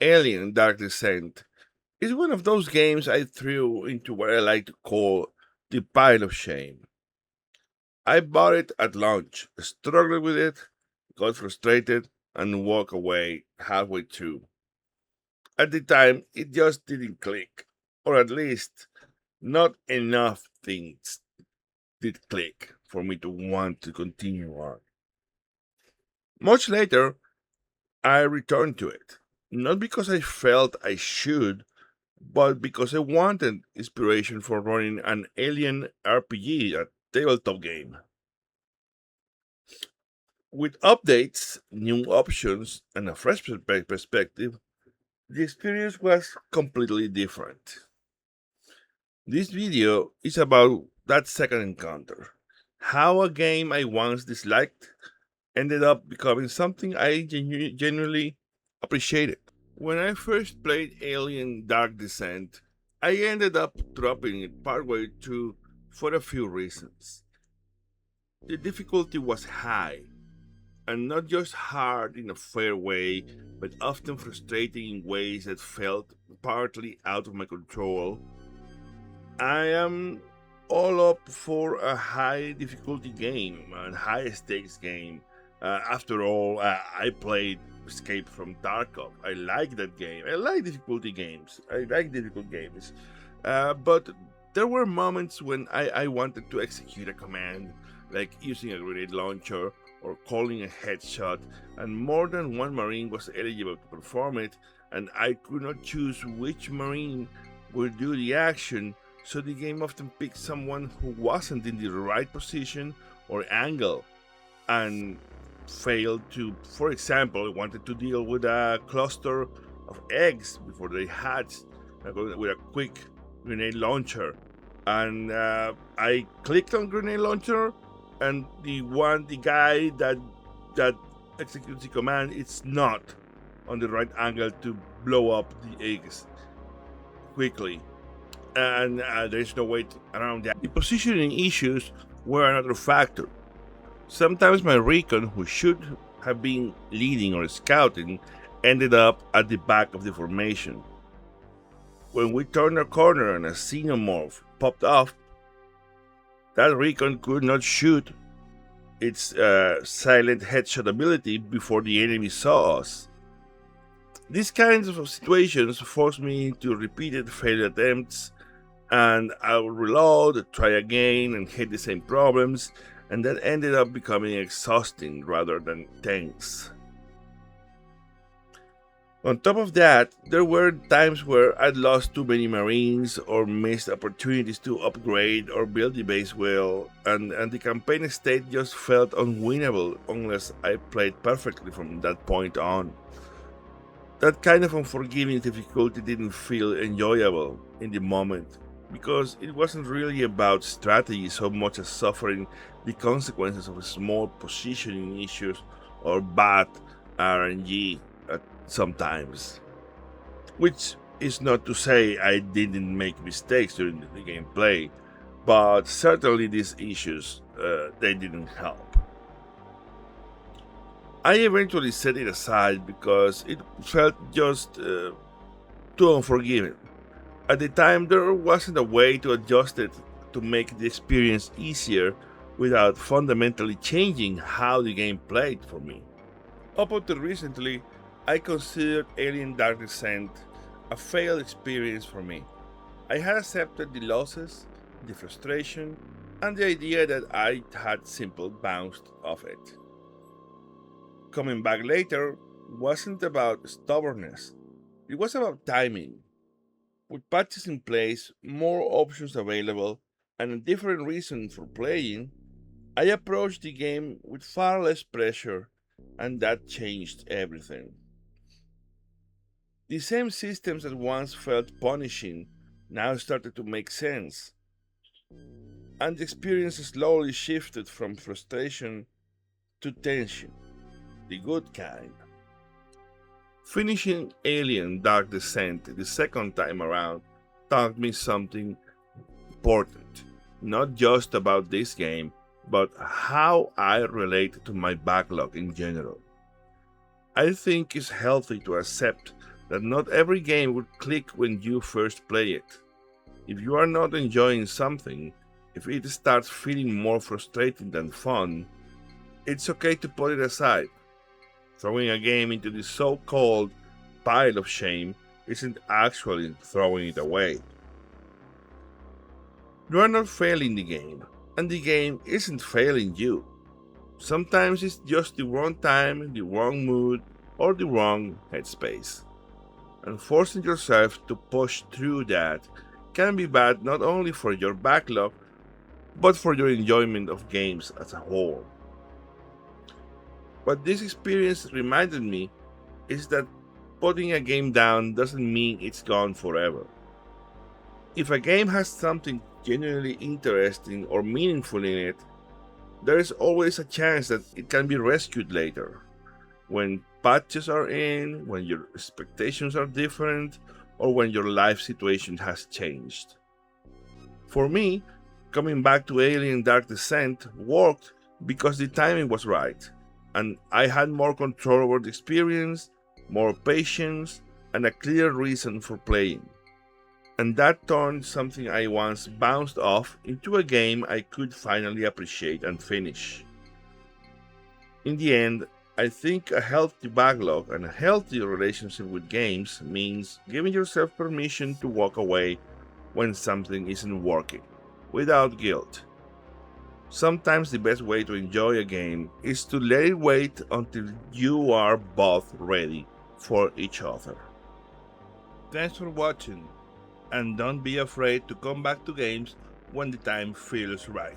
Alien Dark Descent is one of those games I threw into what I like to call the pile of shame. I bought it at launch, struggled with it, got frustrated, and walked away halfway through. At the time, it just didn't click, or at least not enough things did click for me to want to continue on. Much later, I returned to it, not because I felt I should, but because I wanted inspiration for running an alien RPG, a tabletop game. With updates, new options, and a fresh perspective, the experience was completely different. This video is about that second encounter. How a game I once disliked ended up becoming something I genuinely appreciated. When I first played Alien Dark Descent, I ended up dropping it partway through for a few reasons. The difficulty was high, and not just hard in a fair way, but often frustrating in ways that felt partly out of my control. I am all up for a high difficulty game, a high stakes game. After all, I played Escape from Tarkov. I like that game. I like difficulty games. I like difficult games. But there were moments when I wanted to execute a command, like using a grenade launcher or calling a headshot, and more than one Marine was eligible to perform it, and I could not choose which Marine would do the action, so the game often picked someone who wasn't in the right position or angle and failed to, for example, wanted to deal with a cluster of eggs before they hatched with a quick grenade launcher. And I clicked on grenade launcher, and the guy that executes the command, it's not on the right angle to blow up the eggs quickly, and there's no way around that. The positioning issues were another factor. Sometimes my recon, who should have been leading or scouting, ended up at the back of the formation. When we turned a corner and a xenomorph popped off, that recon could not shoot its silent headshot ability before the enemy saw us. These kinds of situations forced me into repeated failed attempts, and I would reload, try again, and hit the same problems, and that ended up becoming exhausting rather than tense. On top of that, there were times where I'd lost too many Marines or missed opportunities to upgrade or build the base well, and the campaign state just felt unwinnable unless I played perfectly from that point on. That kind of unforgiving difficulty didn't feel enjoyable in the moment because it wasn't really about strategy so much as suffering the consequences of small positioning issues or bad RNG at sometimes. Which is not to say I didn't make mistakes during the gameplay, but certainly these issues they didn't help. I eventually set it aside because it felt just too unforgiving. At the time, there wasn't a way to adjust it to make the experience easier without fundamentally changing how the game played for me. Up until recently, I considered Alien Dark Descent a failed experience for me. I had accepted the losses, the frustration, and the idea that I had simply bounced off it. Coming back later wasn't about stubbornness, it was about timing. With patches in place, more options available, and a different reason for playing, I approached the game with far less pressure, and that changed everything. The same systems that once felt punishing now started to make sense, and the experience slowly shifted from frustration to tension, the good kind. Finishing Alien Dark Descent the second time around taught me something important, not just about this game, but how I relate to my backlog in general. I think it's healthy to accept that not every game will click when you first play it. If you are not enjoying something, if it starts feeling more frustrating than fun, it's okay to put it aside. Throwing a game into the so-called pile of shame isn't actually throwing it away. You are not failing the game, and the game isn't failing you. Sometimes it's just the wrong time, the wrong mood, or the wrong headspace. And forcing yourself to push through that can be bad not only for your backlog, but for your enjoyment of games as a whole. What this experience reminded me is that putting a game down doesn't mean it's gone forever. If a game has something genuinely interesting or meaningful in it, there is always a chance that it can be rescued later. When patches are in, when your expectations are different, or when your life situation has changed. For me, coming back to Alien Dark Descent worked because the timing was right, and I had more control over the experience, more patience, and a clear reason for playing. And that turned something I once bounced off into a game I could finally appreciate and finish. In the end, I think a healthy backlog and a healthy relationship with games means giving yourself permission to walk away when something isn't working, without guilt. Sometimes the best way to enjoy a game is to let it wait until you are both ready for each other. Thanks for watching, and don't be afraid to come back to games when the time feels right.